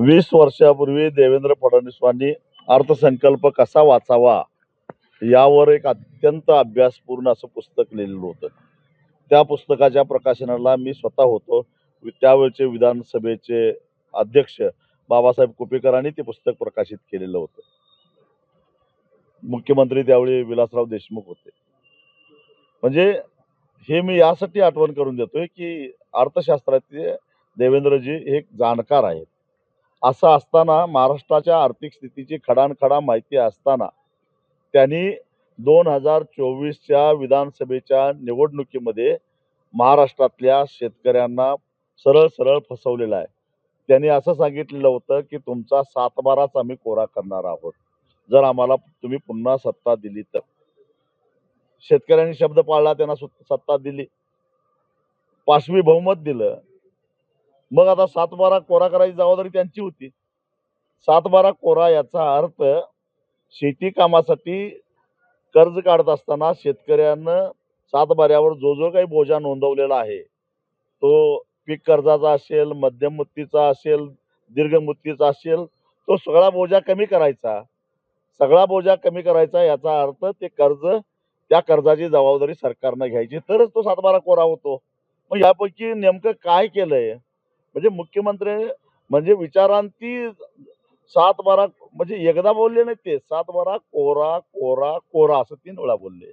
20 वर्षापूर्वी देवेंद्र फडणवीसांनी अर्थसंकल्प कसा वाचावा यावर एक अत्यंत अभ्यासपूर्ण असं पुस्तक लिहिलेलं होतं. त्या पुस्तकाच्या प्रकाशनाला मी स्वतः होतो. त्यावेळचे विधानसभेचे अध्यक्ष बाबासाहेब कुपेकरांनी ते पुस्तक प्रकाशित केलेलं होतं. मुख्यमंत्री त्यावेळी विलासराव देशमुख होते. म्हणजे हे मी यासाठी आठवण करून देतोय, की अर्थशास्त्राचे देवेंद्रजी हे एक जाणकार आहेत. असं असताना महाराष्ट्राच्या आर्थिक स्थितीची खडानखडा माहिती असताना त्यांनी 2024च्या विधानसभेच्या निवडणुकीमध्ये महाराष्ट्रातल्या शेतकऱ्यांना सरळ सरळ फसवलेलं आहे. त्यांनी असं सांगितलेलं होतं, की तुमचा 7/12च आम्ही कोरा करणार आहोत, जर आम्हाला तुम्ही पुन्हा सत्ता दिली तर. शेतकऱ्यांनी शब्द पाळला, त्यांना सत्ता दिली, पाशवी बहुमत दिलं. मग आता 7/12 कोरा करायची जबाबदारी त्यांची होती. 7/12 कोरा याचा अर्थ शेती कामासाठी कर्ज काढत असताना शेतकऱ्यानं 7/12वर जो काही बोजा नोंदवलेला आहे, तो पीक कर्जाचा असेल, मध्यम मुदतीचा असेल, दीर्घ मुदतीचा असेल, तो सगळा बोजा कमी करायचा. सगळा बोजा कमी करायचा याचा अर्थ ते कर्ज, त्या कर्जाची जबाबदारी सरकारनं घ्यायची, तरच तो 7/12 कोरा होतो. मग यापैकी नेमकं काय केलंय? म्हणजे मुख्यमंत्री म्हणजे विचारांती 7/12 म्हणजे एकदा बोलले नाहीत ते. 7/12 कोरा, कोरा, कोरा असं 3 वेळा बोलले.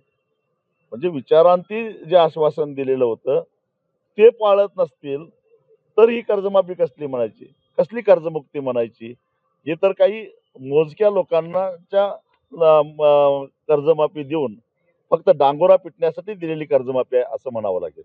म्हणजे विचारांती जे आश्वासन दिलेलं होतं, ते पाळत नसतील, तर ही कर्जमाफी कसली म्हणायची? कसली कर्जमुक्ती म्हणायची? हे तर काही मोजक्या लोकांनाच्या कर्जमाफी देऊन फक्त डांगोरा पिटण्यासाठी दिलेली कर्जमाफी आहे असं म्हणावं लागेल.